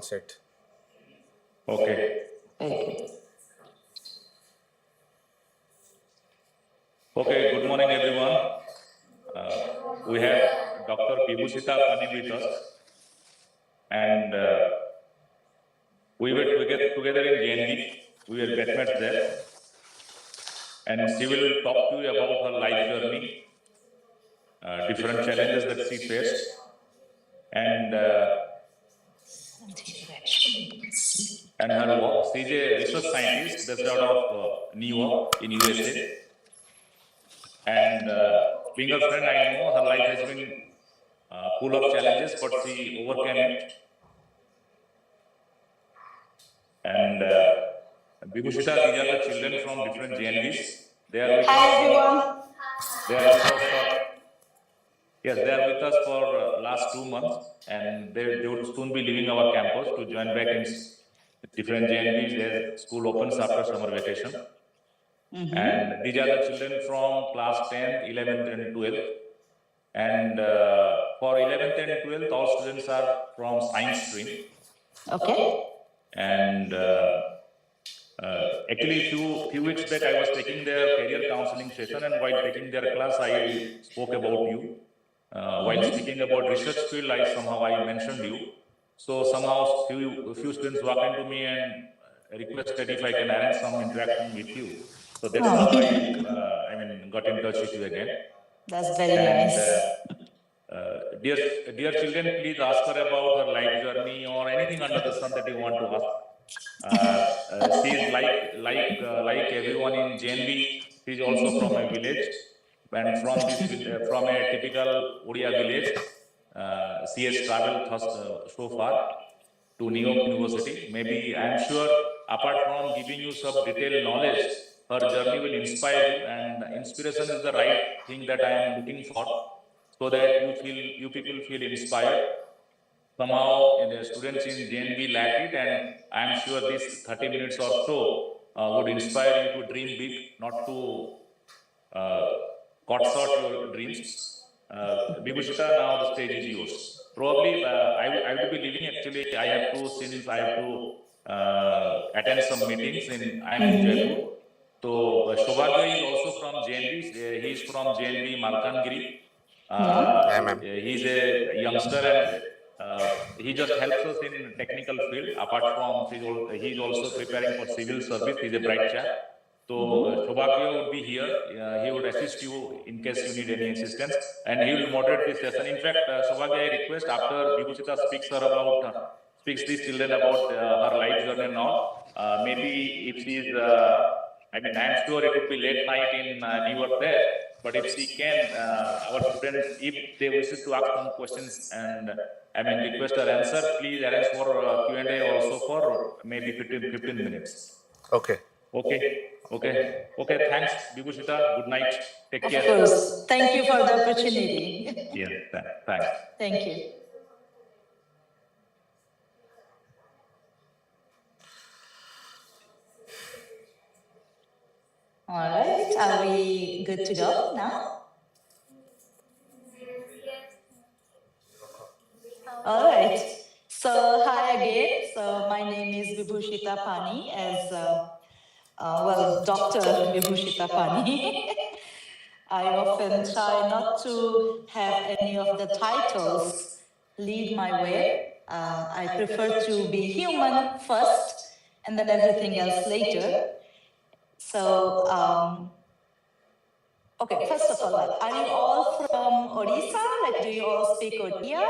Set. Okay. Okay. Okay, good morning, everyone. We have Dr. Bibhushita Pani with us, and we were together in JNB. We were batchmates there, and she will talk to you about her life journey, different challenges that she faced, and her work. She is a research scientist based out of New York in USA, and being a friend, I know her life has been full of challenges, but she overcame it. And Bibhushita, these are the children from different JNVs. They are with Hi, us. everyone. They are with us for they are with us for last 2 months, and they would soon be leaving our campus to join back in different JNVs as school opens after summer vacation. And these are the children from class 10th, 11th, and 12th. And for 11th and 12th, all students are from science stream. Okay. And actually, few weeks back, I was taking their career counseling session, and while taking their class, I spoke about you. While speaking about research field, I mentioned you. So somehow few students walked into me and requested if I can arrange some interaction with you. So that's how I got in touch with you again. That's very nice. Dear children, please ask her about her life journey or anything under the sun that you want to ask. She is like everyone in JNB. She is also from a village, and from a typical Odia village, she has traveled so far to New York University. Maybe I am sure, apart from giving you some detailed knowledge, her journey will inspire you, and inspiration is the right thing that I am looking for, so that you people feel inspired. Somehow the students in JNB lack it, and I am sure this 30 minutes or so would inspire you to dream big, not to cut short your dreams. Bibhushita, now the stage is yours. Probably I would be leaving. Actually, since I have to attend some meetings I am in Jaipur. So Shobhagya is also from JNB. He is from JNB Malkangiri. He is a youngster, and he just helps us in technical field. Apart from he is also preparing for civil service. He is a bright chap. So Shobhagya would be here. He would assist you in case you need any assistance, and he will moderate this session. In fact, Shobhagya, I request after Bibhushita speaks these children about her life journey and all. Maybe if she is, I am sure it would be late night in New York there. But if she can, our students, if they wish to ask some questions and request her answer, please arrange for Q&A also for maybe 15 minutes. Okay. Okay. Thanks, Bibhushita. Good night. Take care. Of course. Thank you for the opportunity. Yes, thanks. Thank you. All right. Are we good to go now? All right. So hi again. So my name is Bibhushita Pani, as Dr. Bibhushita Pani. I often try not to have any of the titles lead my way. I prefer to be human first and then everything else later. So, okay, first of all, are you all from Odisha? Like, do you all speak Odia?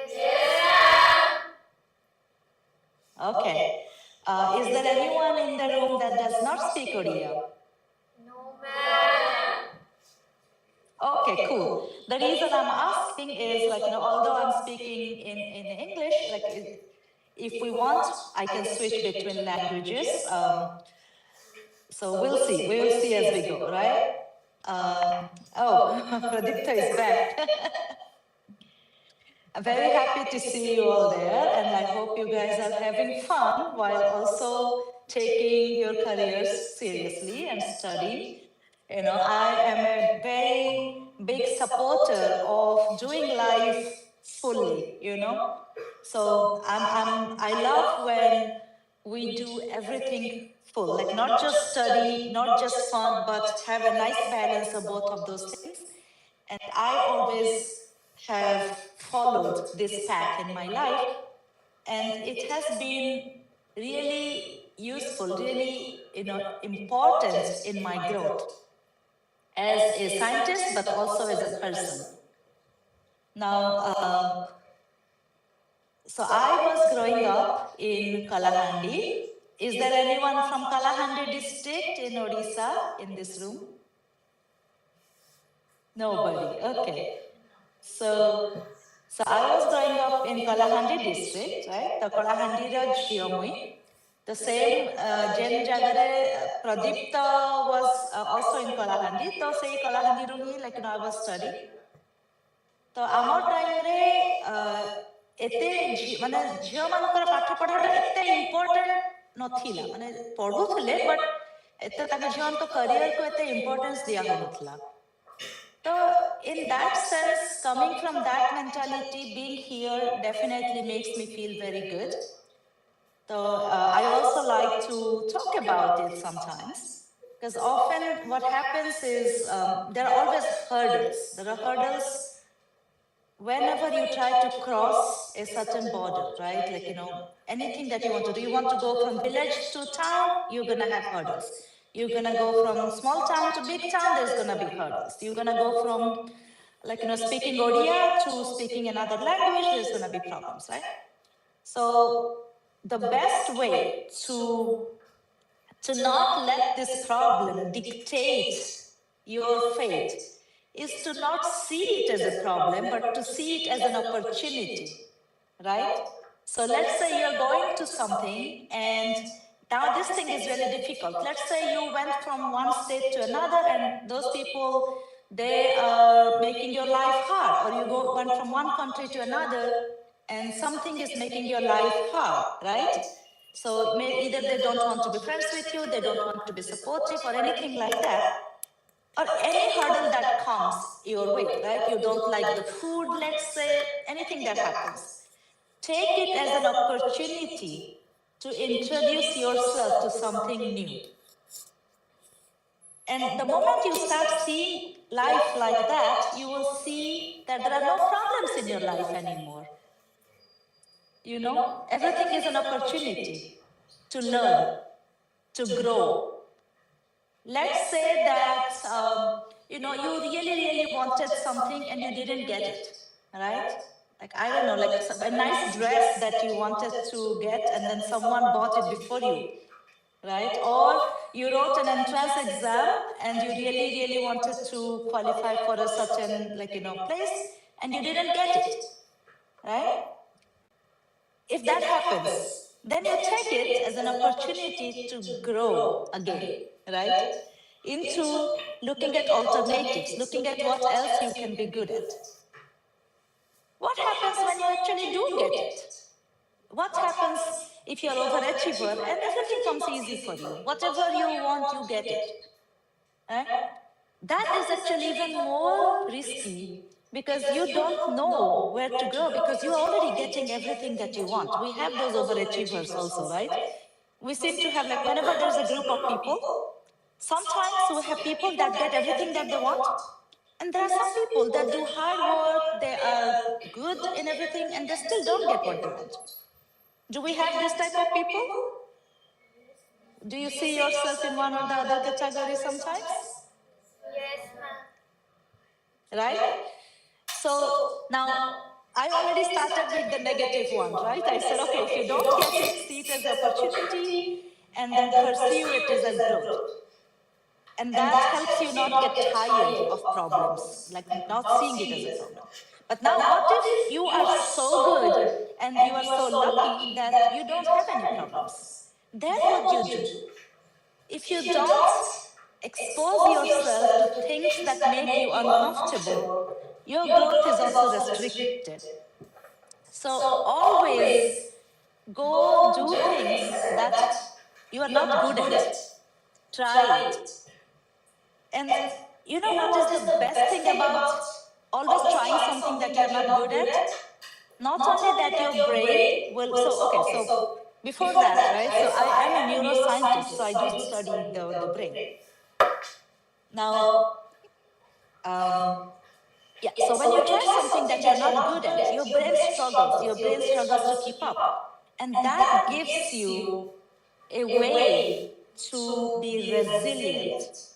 Yes. Okay. Is there anyone in the room that does not speak Odia? No, ma'am. Okay, cool. The reason I'm asking is, although I'm speaking in English, if we want, I can switch between languages. So we'll see. We will see as we go, right? Pradipta is back. I'm very happy to see you all there, and I hope you guys are having fun while also taking your careers seriously and studying. I am a very big supporter of doing life fully, So I love when we do everything full, like not just study, not just fun, but have a nice balance of both of those things. And I always have followed this path in my life, and it has been really useful, really, important in my growth as a scientist, but also as a person. Now, so I was growing up in Kalahandi. Is there anyone from Kalahandi district in Odisha in this room? Nobody. Okay. So I was growing up in Kalahandi district, right? The Kalahandi Rajyamui. The same Jen Jagare Pradipta was also in Kalahandi. So say Kalahandi Ruhi, like I was studying. तो आमर time रे एते माने झियो मानकर पाठ पढ़ाटा एते important नथिला माने पढ़ुथले but एते ताके झियो तो करियर को एते इम्पोर्टेंस दिया हो नथला तो in that sense coming from that mentality being here definitely makes me feel very good so I also like to talk about it sometimes because often what happens is there are always hurdles whenever you try to cross a certain border, right? Like, anything that you want to do. You want to go from village to town, you're going to have hurdles. You're going to go from small town to big town, there's going to be hurdles. You're going to go from, speaking Odia to speaking another language, there's going to be problems, right? So the best way to not let this problem dictate your fate is to not see it as a problem, but to see it as an opportunity, right? So let's say you're going to something and now this thing is really difficult. Let's say you went from one state to another and those people, they are making your life hard, or you went from one country to another and something is making your life hard, right? So either they don't want to be friends with you, they don't want to be supportive or anything like that, or any hurdle that comes your way, right? You don't like the food, let's say, anything that happens. Take it as an opportunity to introduce yourself to something new. And the moment you start seeing life like that, you will see that there are no problems in your life anymore. Everything is an opportunity to learn, to grow. Let's say that, you really wanted something and you didn't get it, right? Like, I don't know, like a nice dress that you wanted to get and then someone bought it before you, right? Or you wrote an entrance exam and you really wanted to qualify for a certain, place and you didn't get it, right? If that happens, then you take it as an opportunity to grow again, right? Into looking at alternatives, looking at what else you can be good at. What happens when you actually do get it? What happens if you're an overachiever and everything comes easy for you? Whatever you want, you get it. Right? That is actually even more risky because you don't know where to go because you are already getting everything that you want. We have those overachievers also, right? We seem to have, like, whenever there's a group of people, sometimes we have people that get everything that they want. And there are some people that do hard work, they are good in everything, and they still don't get what they want. Do we have this type of people? Do you see yourself in one or the other category sometimes? Yes, ma'am. Right? So now I already started with the negative one, right? I said, okay, if you don't get it, see it as an opportunity and then pursue it as a growth. And that helps you not get tired of problems, like not seeing it as a problem. But now what if you are so good and you are so lucky that you don't have any problems? Then what do you do? If you don't expose yourself to things that make you uncomfortable, your growth is also restricted. So always go do things that you are not good at. Try it. And you know what is the best thing about always trying something that you're not good at? not only that your brain will, so okay, so before that, right, so I am a neuroscientist, so I do study the brain. Now, yeah, so when you try something that you're not good at, your brain struggles to keep up, and that gives you a way to be resilient.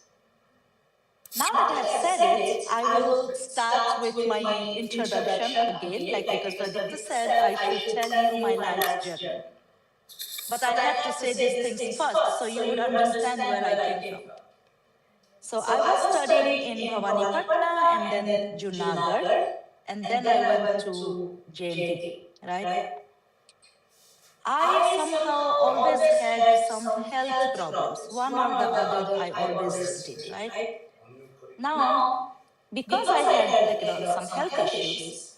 Now that I have said it, I will start with my introduction again, like because Pradipta said I should tell you my life's journey. But I had to say these things first so you would understand where I came from. So I was studying in Bhawanipatna and then Junagadh, and then I went to JNV, right? I somehow always had some health problems. One or the other, I always did, right? Now, because I had some health issues,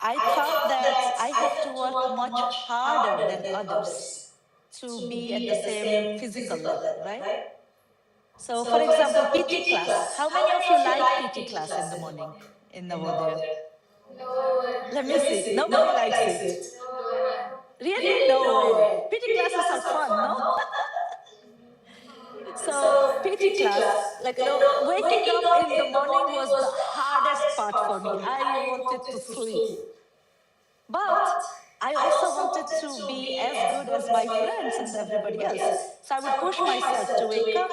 I thought that I have to work much harder than others to be at the same physical level, right? So, for example, PT class. How many of you like PT class in the morning in Navodaya? Let me see. Nobody likes it. Really? No way. PT classes are fun, no? So PT class, waking up in the morning was the hardest part for me. I wanted to sleep. But I also wanted to be as good as my friends and everybody else. So I would push myself to wake up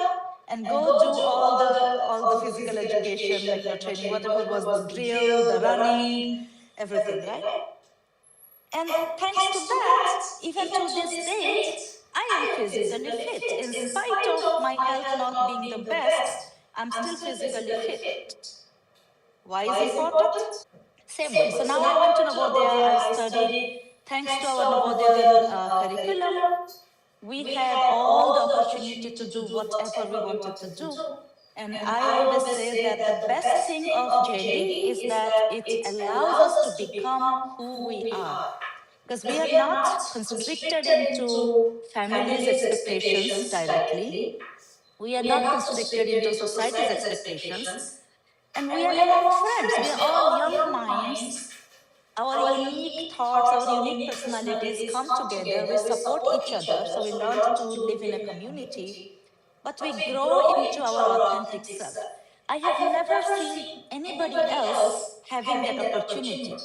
and go do all the physical education, training, whatever was the drill, the running, everything, right? And thanks to that, even to this date, I am physically fit. In spite of my health not being the best, I'm still physically fit. Why is important? Same way. So now I went to Navodaya, I studied. Thanks to our Navodaya curriculum, we had all the opportunity to do whatever we wanted to do. And I always say that the best thing of JNV is that it allows us to become who we are. Because we are not constricted into family's expectations directly. We are not constricted into society's expectations. And we are among friends. We are all young minds. Our unique thoughts, our unique personalities come together. We support each other. So we learned to live in a community, but we grow into our authentic self. I have never seen anybody else having that opportunity,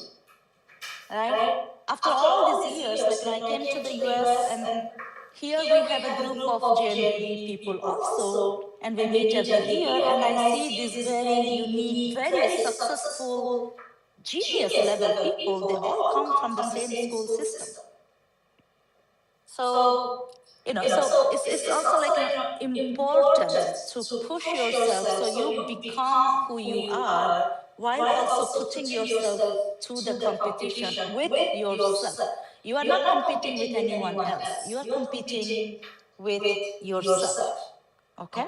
right? After all these years, I came to the US, and here we have a group of JNV people also, and we meet every year, and I see these very unique, very successful, genius level people. They all come from the same school system. So, so it's also important to push yourself so you become who you are while also putting yourself to the competition with yourself. You are not competing with anyone else. You are competing with yourself. Okay?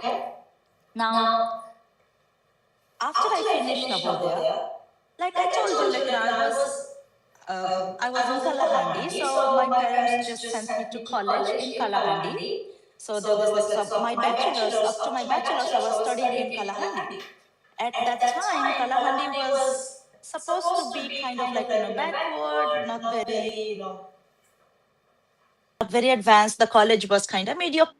Now, after I finished Navodaya, like I told you, I was in Kalahandi, so my parents just sent me to college in Kalahandi. So there was my bachelor's, up to my bachelor's, I was studying in Kalahandi. At that time, Kalahandi was supposed to be kind of backward, not very advanced. The college was kind of mediocre.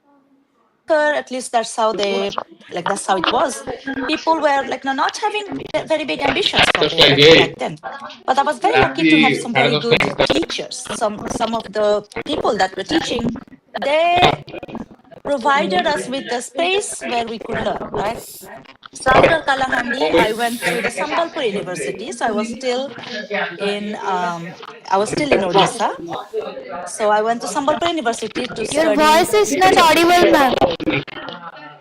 At least that's how that's how it was. People were not having very big ambitions for their back then. But I was very lucky to have some very good teachers. Some of the people that were teaching, they provided us with the space where we could learn, right? So after Kalahandi, I went to the Sambalpur University. So I was still in Odisha. So I went to Sambalpur University to Your study. voice is not audible, ma'am.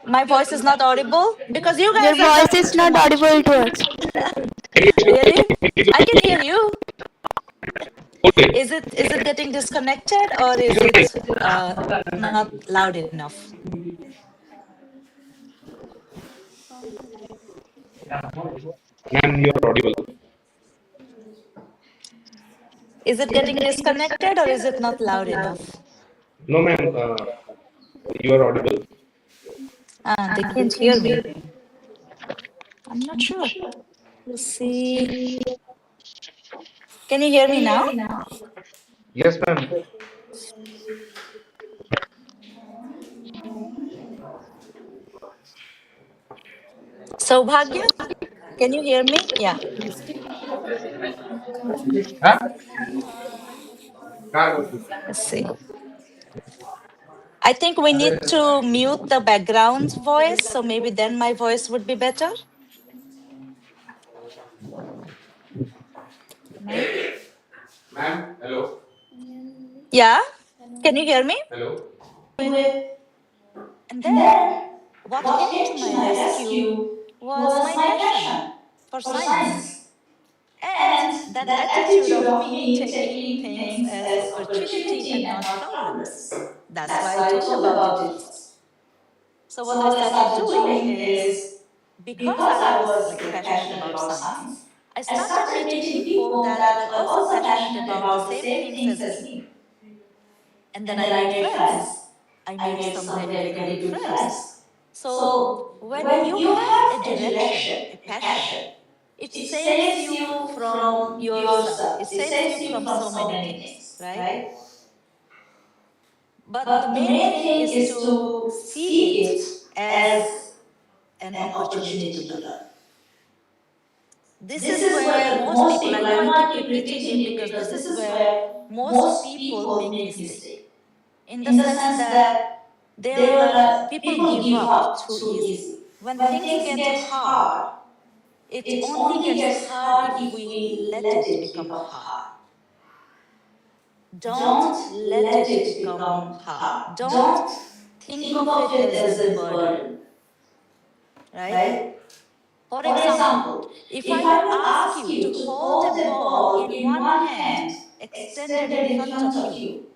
My voice is not audible because you Your guys are voice talking is too not much. audible to us. Really? I can hear you. Is it getting disconnected, or is it not loud enough? Ma'am, you are audible. Is it getting disconnected, or is it not loud enough? No, ma'am, you are audible. They can't hear me. I'm not sure. Let's see. Can you hear me now? Yes, ma'am. Saubhagya, can you hear me? Yeah. Huh? Car बोलती. Let's see. I think we need to mute the background voice, so maybe then my voice would be better. No? Ma'am, hello. Yeah? Can you hear me? Hello. And then what came to my rescue was my passion for science. And that attitude of me taking things as opportunity and not problems. That's why I told about it first. So what I started doing is, because I was like passionate about science, I started meeting people that were also passionate about the same things as me. And then I made friends. I made some very, very good friends. So when you have a direction, a passion, it saves you from yourself. It saves you from so many things, right? But the main thing is to see it as an opportunity to learn. This is where most people, I know I keep repeating it because this is where most people make mistake. In the sense that people give up too easily. When things get hard, it only gets hard if we let it become hard. Don't let it become hard. Don't think of it as a burden, right? For example, if I were ask you to hold a ball in one hand extended in front of you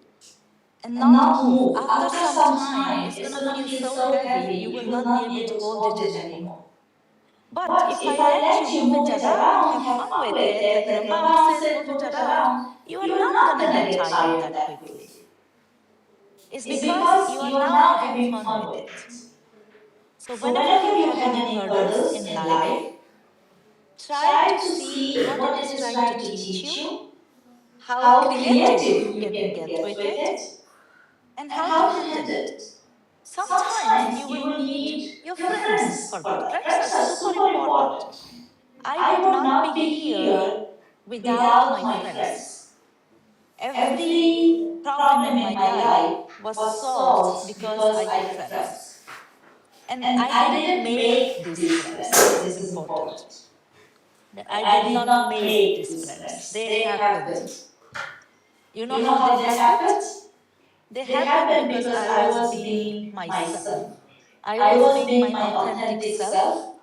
and not move, after some time it's going to feel so heavy you will not be able to hold it anymore. But if I let you move it around, have fun with it, like, bounce it, move it around, you are not going to get tired that quickly. It's because you are now having fun with it. So whenever you have any hurdles in life, try to see what it is trying to teach you, how creative you can get with it, and how to handle it. Sometimes you will need your friends for that. Friends are super important. I would not be here without my friends. Every problem in my life was solved because I had friends. And I didn't make these friends. This is important. I did not make these friends. They happened. You know how they happened? They happened because I was being myself. I was being my authentic self.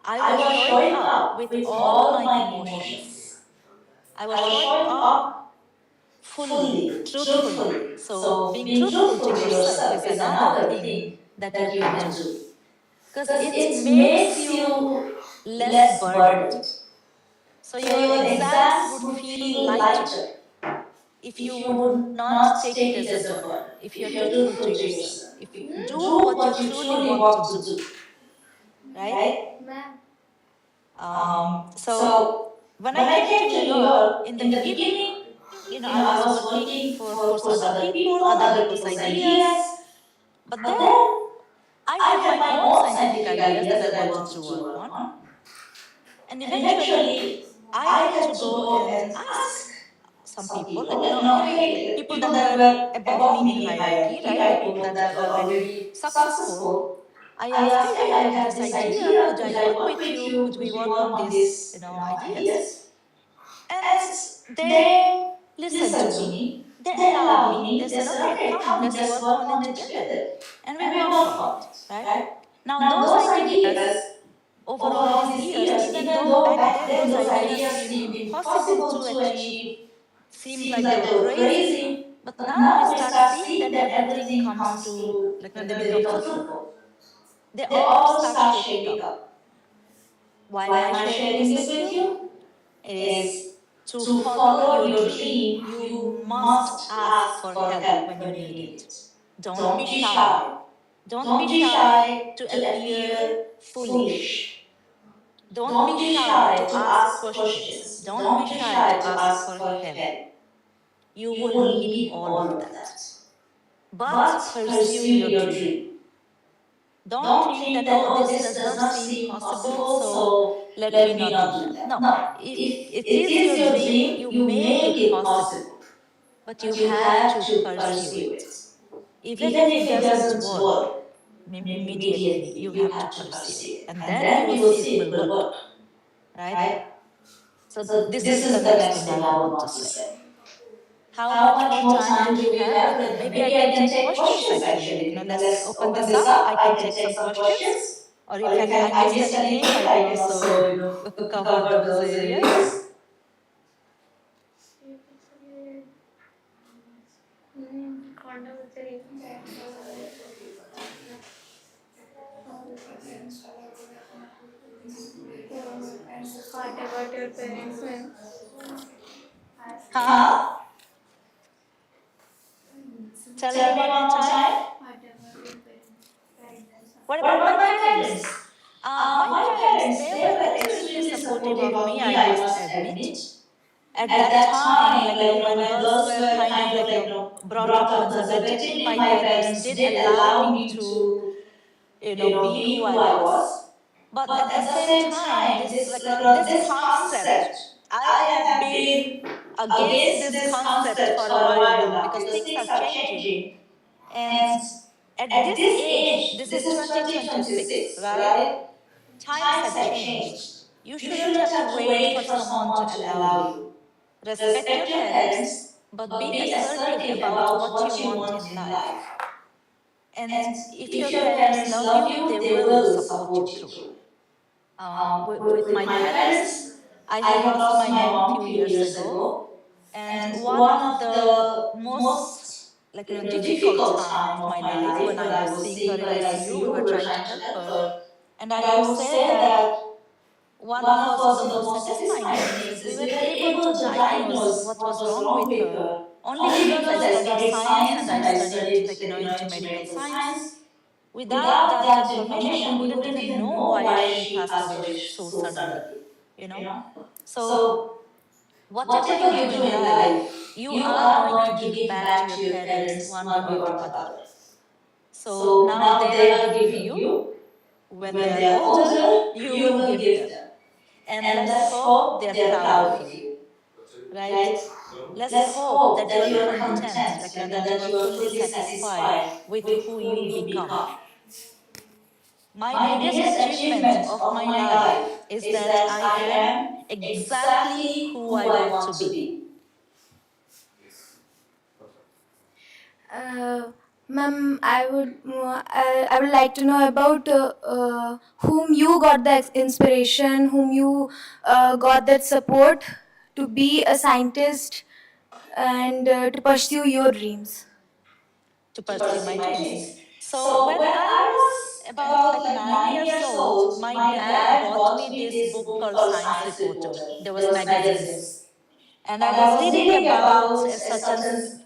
I was showing up with all my emotions. I was showing up fully, truthfully. So being truthful to yourself is another thing that you can do, because it makes you less burdened. So your exams would feel lighter if you would not take it as a burden, if you're truthful to yourself, if you do what you truly want to do, right? So when I came to New York, in the beginning, I was working for, of course, other people's ideas. But then I had my own scientific ideas that I wanted to work on. And eventually, I had to go and ask some people, hey, like people that were above me in hierarchy, right? People that were already successful. I asked, hey, I have this idea. Could I work with you? Could we work on these, ideas? And they listened to me. They allowed me. They said, okay, come, let's work on it together. And we worked on it, right? Now, those ideas, over all these years, even though back then those ideas seemed impossible to achieve, seemed like they were crazy, but now we start seeing that everything comes to, like when they become fruitful. They all start shaping up. Why am I sharing this with you? It is to follow your dream, you must ask for help when you need it. Don't be shy. Don't be shy to appear foolish. Don't be shy to ask questions. Don't be shy to ask for help. You will need all of that. But pursue your dream. Don't think that, oh, this does not seem possible, so let me not do that. No, if it is your dream, you make it possible, but you have to pursue it. Even if it doesn't work immediately, you have to pursue it. And then you will see it will work, right? So this is the next thing I would want to say. How much more time do we have? Maybe I can take questions actually. Let's open this up. I can take some questions. Or if I missed anything, I can also, cover those areas. What about your parents, ma'am? Huh? Tell me one more time. What about my parents? My parents, they were extremely supportive of me, I must admit. At that time, when girls were kind of brought up conservatively, my parents did allow me to, be who I was. But at the same time, this concept, I have been against this concept for a while now because things are changing. And at this age, this is 2026, right? Times have changed. You shouldn't have to wait for someone to allow you. Respect your parents, but be assertive about what you want in life. And if your parents love you, they will support you through it. With my parents, I have lost my mom a few years ago. And one of the most difficult time of my life, when I was seeing her in ICU, we were trying to help her. And I would say that one of also the most satisfying things is we were able to diagnose what was wrong with her only because I studied science and I studied into medical science. Without that information, we wouldn't even know why she passed away so suddenly, So whatever you do in life, you are going to give back to your parents one way or the other. So now they are giving you. When they are older, you will give them. And let's hope they're proud of you, right? Let's hope that you are content, that you are fully satisfied with who you become. My biggest achievement of my life is that I am exactly who I want to be. Ma'am, I would like to know about whom you got the inspiration, whom you got that support to be a scientist and to pursue your dreams. To pursue my dreams. So when I was about 9 years old, my dad bought me this book called Science Reporter. There was magazines. And I was reading about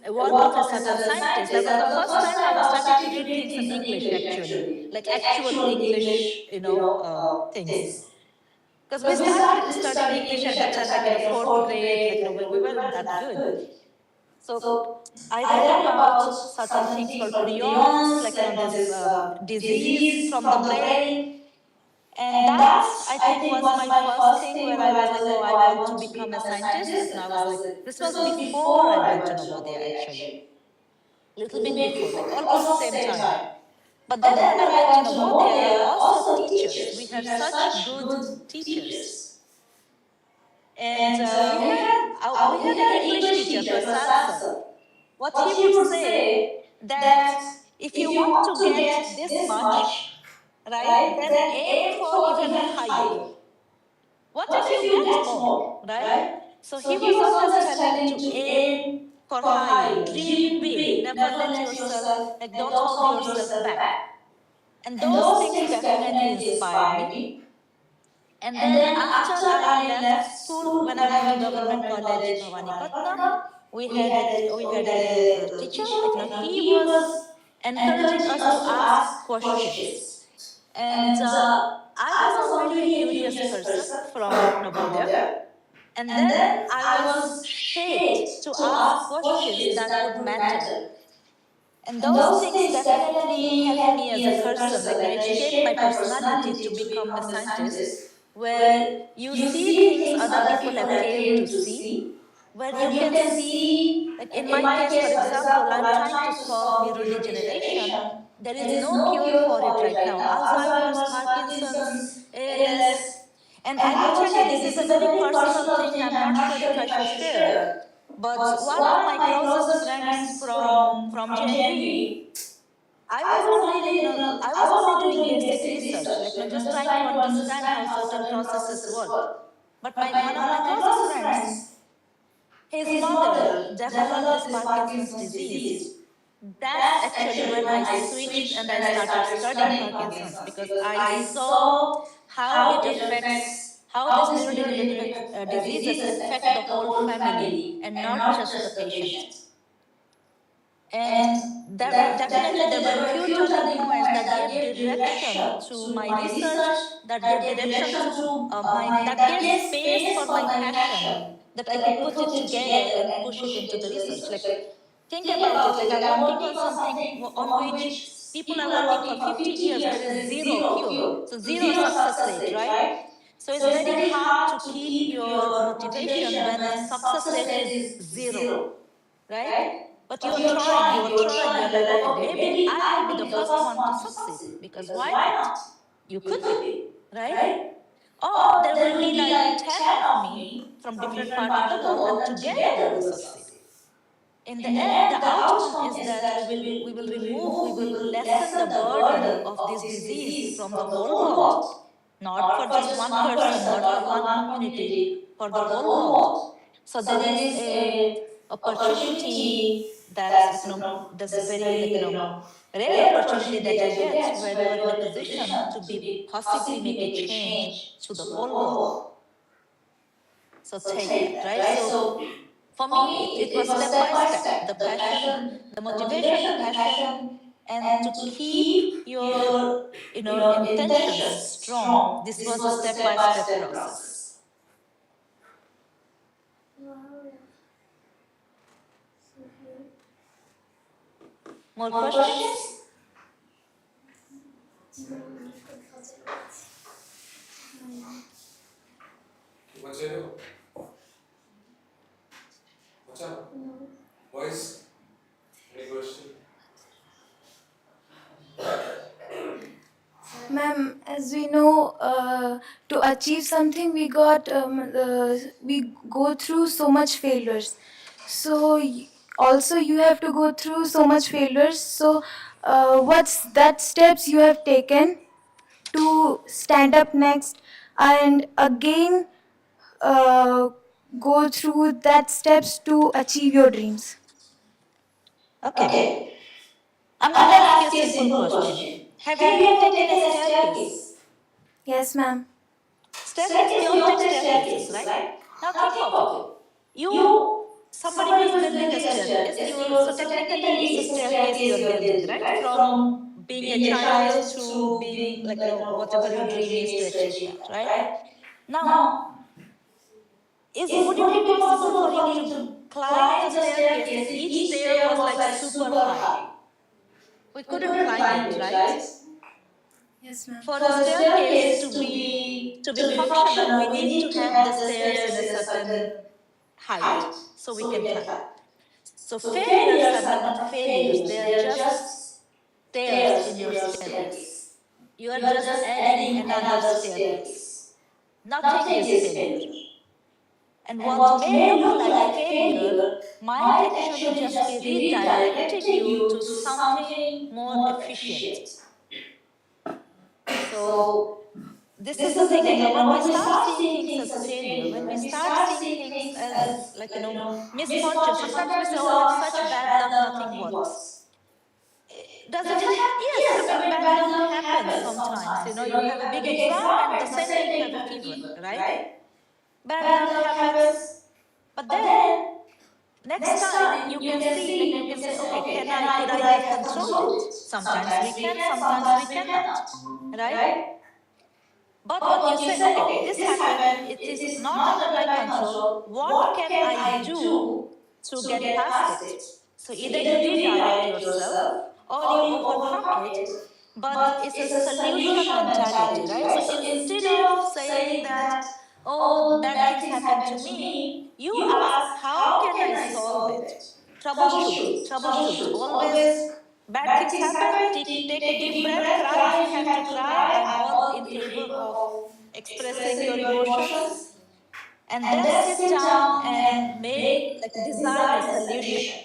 a work of a certain scientist. That was the first time I was starting to read things in English, actually, like actual English, things. Because we started studying English at the time, fourth grade, we weren't that good. So I read about certain things called prions, this disease from the brain. And that, I think, was my first thing where I was like, oh, I want to become a scientist. And I was like, this was before I went to Navodaya, actually. Little bit before, almost same time. But then when I went to Navodaya, also teachers, we had such good teachers. And we had an English teacher, Prasad sir. What he would say that if you want to get this much, right, then aim for even higher. What if you get more, right? So he was always telling to aim for higher, dream big, never let yourself, don't hold yourself back. And those things definitely inspired me. And then after I left school, when I went to government college, Bhawanipatna, we had a teacher, he was encouraging us to ask questions. And I was already a curious person from Navodaya. And then I was shaped to ask questions that would matter. And those things definitely helped me as a person. Like, it shaped my personality to become a scientist, where you see things other people have failed to see, where you can see, like in my case, for example, I'm trying to solve neurodegeneration. There is no cure for it right now. Alzheimer's, Parkinson's, ALS. And I will tell you, this is a very personal thing. I'm not sure if I should share. But one of my closest friends from JNV, I was only like, I was only doing basic research, like, just trying to understand how certain processes work. But one of my closest friends, his mother developed this Parkinson's disease. That's actually when I switched and I started studying Parkinson's, because I saw how it affects, how these neurodegenerative diseases affect the whole family and not just the patient. And definitely there were a few turning points that gave direction to my research, that gave direction to that gave space for my passion, that I could put it together and push it into the research. Like, think about it, like I'm working on something on which people are working for 50 years, there is zero cure, so zero success rate, right? So it's very hard to keep your motivation when success rate is zero, right? But you're trying, you're like, okay, maybe I will be the first one to succeed, because why not? You could be, right? Or there will be like 10 of me from different parts of the world, and together we will succeed. In the end, the outcome is that we will lessen the burden of this disease from the whole world, not for just one person, not for one community, for the whole world. So there is a opportunity that's like, that's very like, rare opportunity that you get, where you are in a position to be possibly make a change to the whole world. So take that, right? So for me, it was step by step, the passion, the motivation, the passion, and to keep your, intentions strong. This was a step by step process. More questions? What's up? Boys, any question? Ma'am, as we know, to achieve something, we go through so much failures. So also you have to go through so much failures. So what's that steps you have taken to stand up next and again uh, go through that steps to achieve your dreams? Okay. I'm gonna ask you a simple question. Have you ever taken a staircase? Yes, ma'am. Staircase, we all take staircases, right? Now think of it. Somebody who is building a staircase, so technically it's a staircase you're building, right? From being a child to being like, whatever your dream is, to achieve that, right? Now, would it be possible for you to climb the staircase if each stair was like super high? We couldn't climb it, right? Yes, ma'am. For a staircase to be functional, we need to have the stairs in a certain height so we can climb. So failures are not failures, they are just stairs in your staircase. You are just adding another staircase. Nothing is failure. And what may look like failure might actually just be redirecting you to something more efficient. So this is the thing, like, when we start seeing things as failure, when we start seeing things as like, misfortune, sometimes we say, oh, I have such bad luck, nothing works. Does it yes, I mean, bad luck happens sometimes. You have a big exam and the same day you have a fever, right? Bad luck happens. But then next time you can see, like, you can say, okay, could I have controlled it? Sometimes we can, sometimes we cannot, right? But what you say, okay, this happened, it is not under my control. What can I do to get past it? So either you redirect yourself or you overcome it, but it's a solution mentality, right? So instead of saying that, oh, bad things happen to me, you ask, how can I solve it? Troubleshoot, troubleshoot. Always bad things happen, take a deep breath, cry if you have to cry. I'm all in favor of expressing your emotions. And then sit down and make, like, design a solution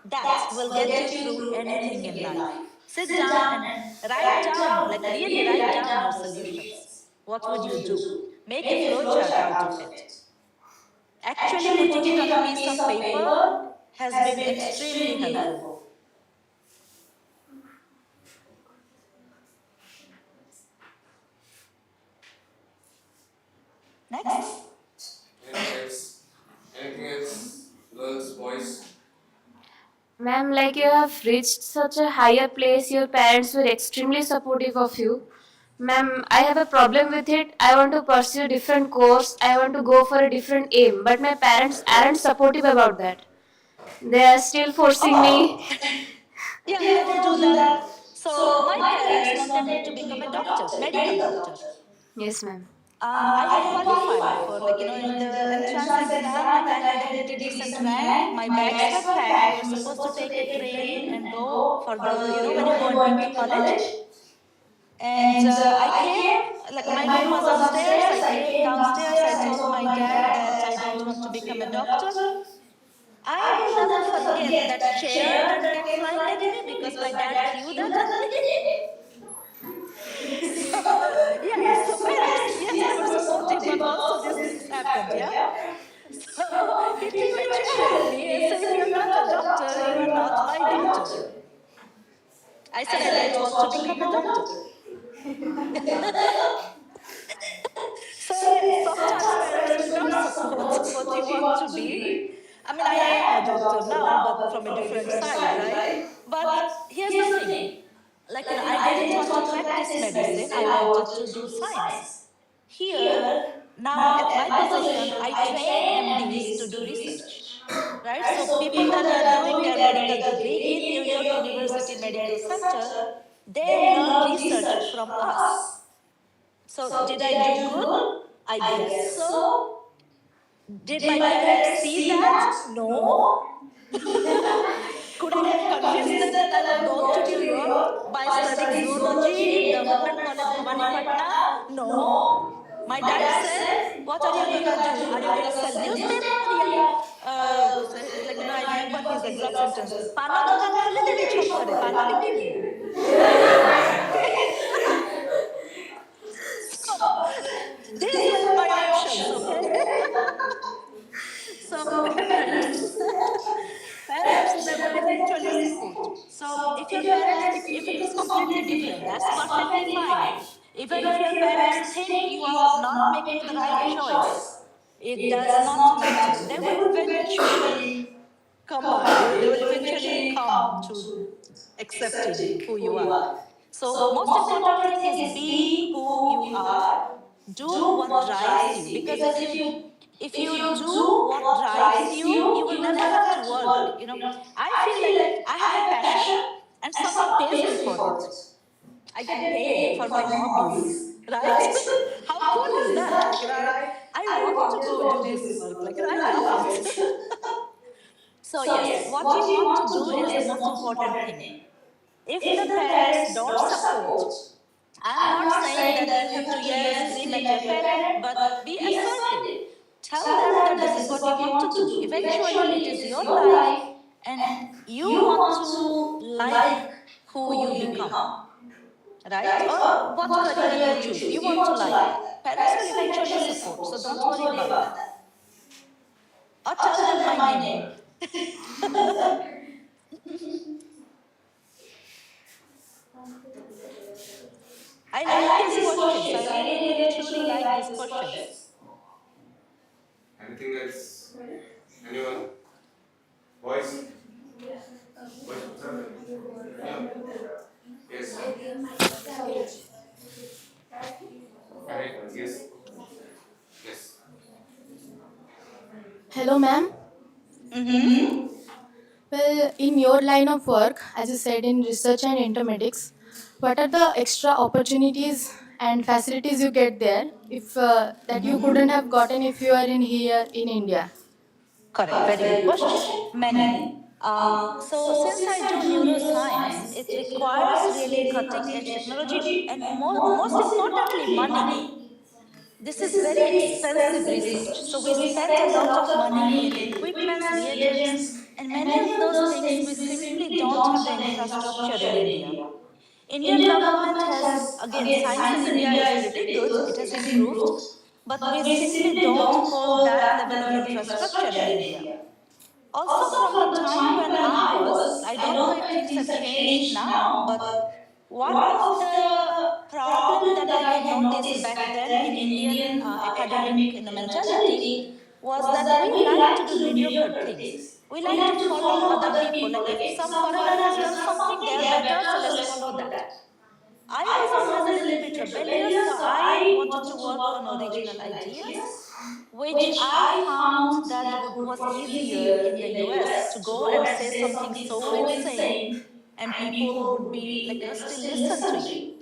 that will get you through anything in life. Sit down and write down, like really write down your solutions. What would you do? Make a flow chart out of it. Actually, putting it on a piece of paper has been extremely helpful. Next. Anything else? Anything else? Girls, boys? Ma'am, like you have reached such a higher place, your parents were extremely supportive of you. Ma'am, I have a problem with it. I want to pursue a different course. I want to go for a different aim. But my parents aren't supportive about that. They are still forcing Oh, me. yeah, they will do that. So my parents wanted me to become a doctor, medical doctor. Yes, ma'am. I have qualified for, like, in the entrance exam, like I had a pretty decent rank. My bags were packed. We were supposed to take a train and go for the, when you go into college. And I came, like my room was upstairs. I came downstairs. I told my dad that I don't want to become a doctor. I will never forget that chair that came flying at me because my dad threw that at me. So, yeah, so parents, yes, they were supportive, but also these things happened, yeah? So he threw a chair at me and said, if you're not a doctor, you are not my daughter. I said, I don't want to become a doctor. So yes, sometimes parents will not support what you want to be. I mean, I am a doctor now, but from a different side, right? But here's the thing. Like, I didn't want to practice medicine. I wanted to do science. Here, now at my position, I train MDs to do research, right? So people that are doing their medical degree in New York University Medical Center, they learn research from us. So did I do good? I guess so. Did my parents see that? No. Could I have convinced them that I would go to New York by studying zoology in Government College Bhavanipatna? No. My dad said, what are you gonna do? Are you gonna sell newspaper? Yeah. Like, I remember his exact sentence. Pano dokan khule debi chot kare, pano bikini. Okay. So, these were my options, okay? So parents, parents, they will eventually support. So if your parents, if it is completely different, that's perfectly fine. Even if your parents think you are not making the right choice, it does not matter. They will eventually come by. They will eventually come to accepting who you are. So most important thing is be who you are. Do what drives you, because if you do what drives you, you will never have to work. I feel like I have a passion and someone pays me for it. I get paid for my hobbies, right? How cool is that? Like, I want to go do this work. Like, I love it. So yes, what you want to do is the most important thing. If the parents don't support, I'm not saying that you have to yell, scream at your parent, but be assertive. Tell them that this is what you want to do. Eventually, it is your life, and you want to like who you become, right? Or what career you choose. You want to like that. Parents will eventually support, so don't worry about that. Or tell them my name. I like these questions. I really, really, truly like these questions. Anything else? Anyone? Boys? Boys, what's happening? Yeah. Hello, ma'am. Mm-hmm. Well, in your line of work, as you said in research and informatics, what are the extra opportunities and facilities you get there if that you couldn't have gotten if you are in here in India? Correct. Very good question. Many. So, since I do neuroscience, it requires really cutting edge technology and most importantly, money. This is very expensive research. So, we spend a lot of money in equipments, reagents, and many of those things we simply don't have the infrastructure in India. Indian government has, again, science in India is pretty good, it has improved, but we simply don't hold that level of infrastructure in India. Also, from the time when I was, I don't know if things have changed now, but one of the problem that I had noticed back then in Indian academic mentality was that we like to do mediocre things. We like to follow other people. Like if some foreigner has done something, they are better, so let's follow that. I was always a little bit rebellious, so I wanted to work on original ideas, which I found that was easier in the US to go and say something so insane and people would be like, still listen to you.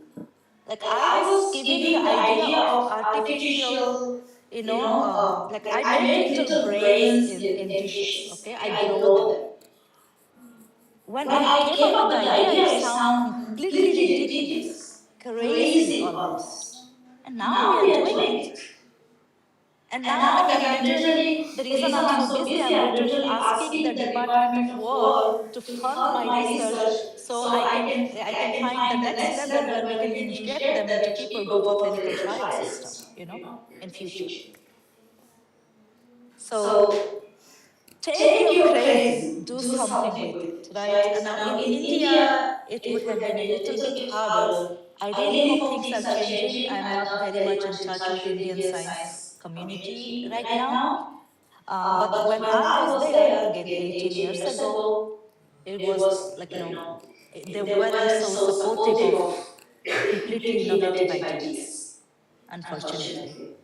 Like I was giving the idea of artificial, like I make little brains in dishes, okay? I grow them. When I came up with the idea, it sounded completely ridiculous, crazy almost. And now we are doing it. And now, like I'm literally, the reason I'm so busy, I'm literally asking the Department of War to fund my research so I can find the next level where we can inject them into people, go for clinical trials and stuff, in future. So take your crazy, do something with it, right? And now in India, it would have been a little bit harder. I really hope things are changing. I'm not very much in touch with Indian science community right now. But when I was there, again, 18 years ago, it was like, they weren't so supportive of completely innovative ideas, unfortunately,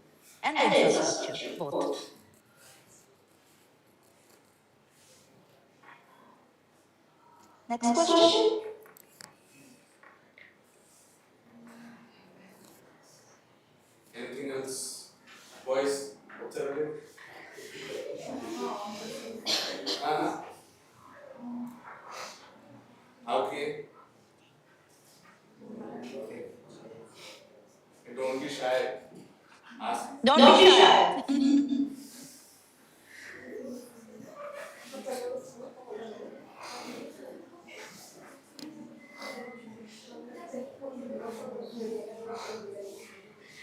and the infrastructure, both. Next question. Anything else? Boys, observe. Uh-huh. Okay. Don't be shy. Ask. Don't be shy.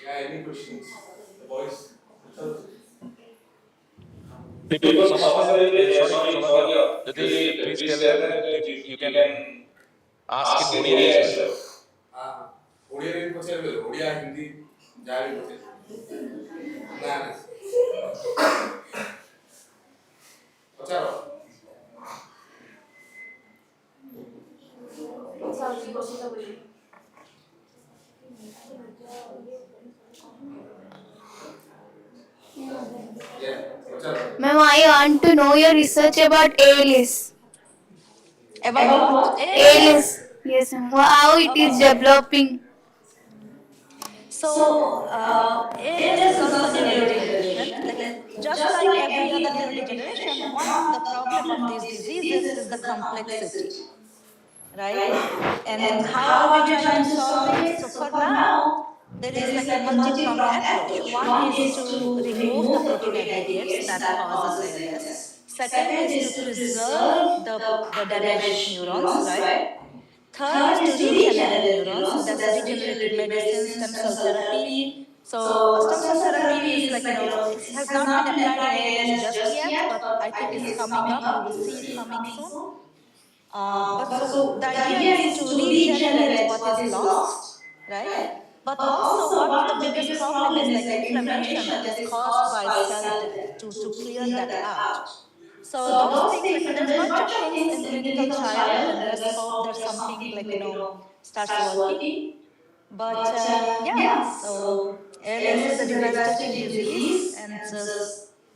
Yeah, any questions? The boys? Observe. People, some of them, sorry, Saubhagya, please tell them if you can ask in Odia as well. ଓଡ଼ିଆରେ ବି ପଚାରିବେ ଓଡ଼ିଆ ହିନ୍ଦୀ ଯାହା ବି ପଚାରିବେ ନା ନା ପଚାର ପଚାର Ma'am, I want to know your research about ALS. About what? ALS. ALS. Yes, ma'am. How it is developing. So, ALS is also neurodegeneration. Like, just like every other neurodegeneration, one of the problem of these diseases is the complexity, right? And how are we trying to solve it? So for now, there is like a multi-pronged approach. One is to remove the protein aggregates that causes ALS. Second is to preserve the damaged neurons, right? Third is to regenerate neurons. So that's regenerative medicine, stem cell therapy. So stem cell therapy is like, it has not been applied in ALS just yet, but I think it's coming up. We will see it coming soon. But so the idea is to regenerate what is lost, right? But also one of the biggest problem is like inflammation that is caused by cell death, to clear that out. So those things, like there's a bunch of things in clinical trial, and let's hope there's something like, starts working. But yeah, so ALS is a devastating disease, and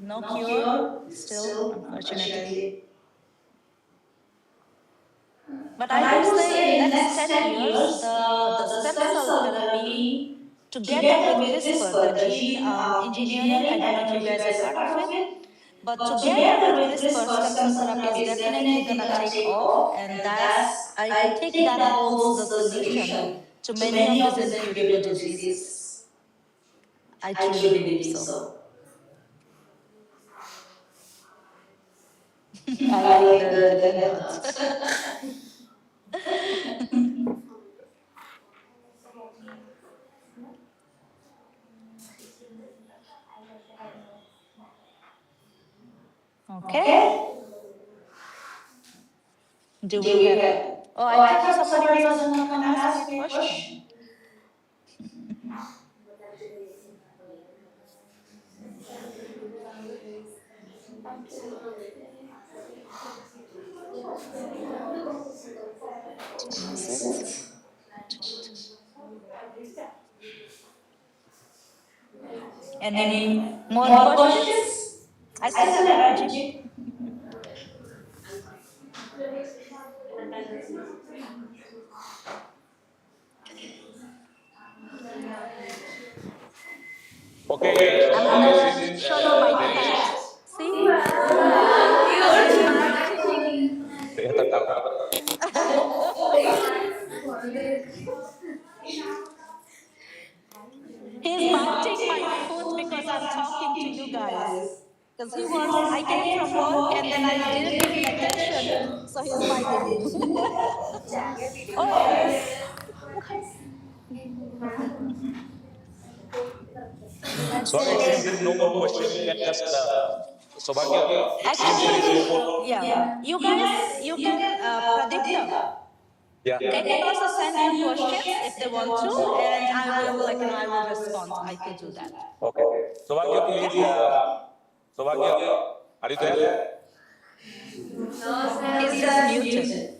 No cure still, unfortunately. But I would say in next 10 years, the stem cell therapy, together with CRISPR, the gene engineering, I don't know if you guys have heard of it, but together with CRISPR, stem cell therapy is definitely gonna take off, and I think that holds the solution to many of these incurable diseases. I truly believe so. I like the head nods. Okay. Do we have? Oh, I thought somebody was gonna come and ask me a question. Is it? Any more questions? I still have energy. Okay, I'm Saubhagya, gonna since show you my there is cat. See? He's Cute. barking. He's biting my foot because I'm talking to you guys. Because I came from work and then I didn't give him attention, so he's biting me. Oi! That's Saubhagya, it. since there is no more question, you can just Saubhagya, since there is Actually, no more. yeah. You guys, you can, Pradipta, Yeah. they can also send you questions if they want to, and I will, I will respond. I could do that. Okay. Saubhagya, please. Saubhagya, are you there? No, sir, He's we just are muted. muted.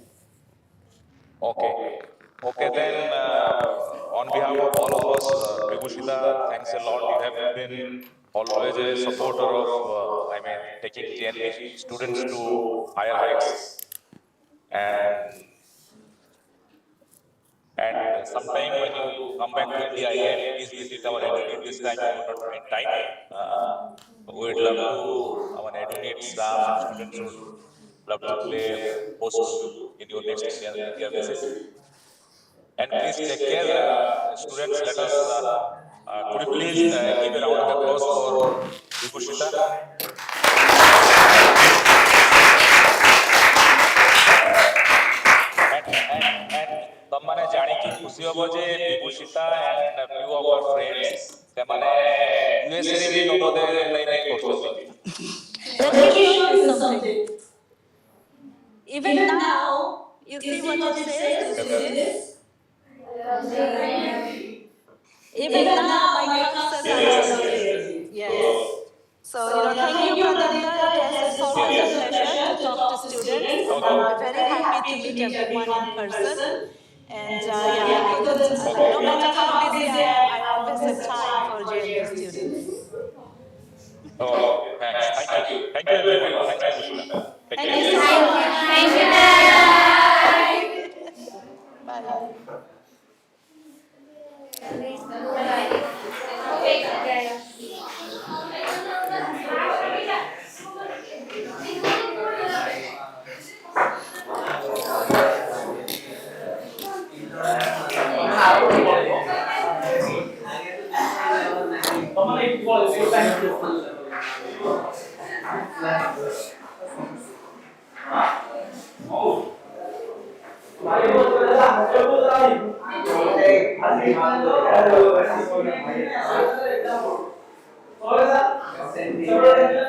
Okay. Okay, then on behalf of all of us, Vibhushita, thanks a lot. You have been always a supporter of, taking JNV students to higher heights. And sometime when you come back to India again, please visit our Eduneet. This time you could not find time. We'd love to, our Eduneet staff and students would love to play host to you in your next India visit. And please take care, students. Let us. Could you please give a round of applause for Vibhushita? And તમને જાણીକି ખુશી હବ જે વિભૂષિતા and a few of her friends ସେମାନେ USA ରେ ବି ନବୋଦୟ ପାଇଁ କରୁଛନ୍ତି. Let me show you something. Even now, you see what it says? Do you see this? Even now, my cup says I am lovely. Yes. So, thank you, Pradipta. It's always a pleasure to talk to students. I'm very happy to meet everyone in person. And I couldn't, no matter how busy I am, I always have time for JNV students. Okay, thanks. Thank you everyone. Thanks Vibhushita. Take Thank care. you so much. Thank you, Dad. Bye. Hola.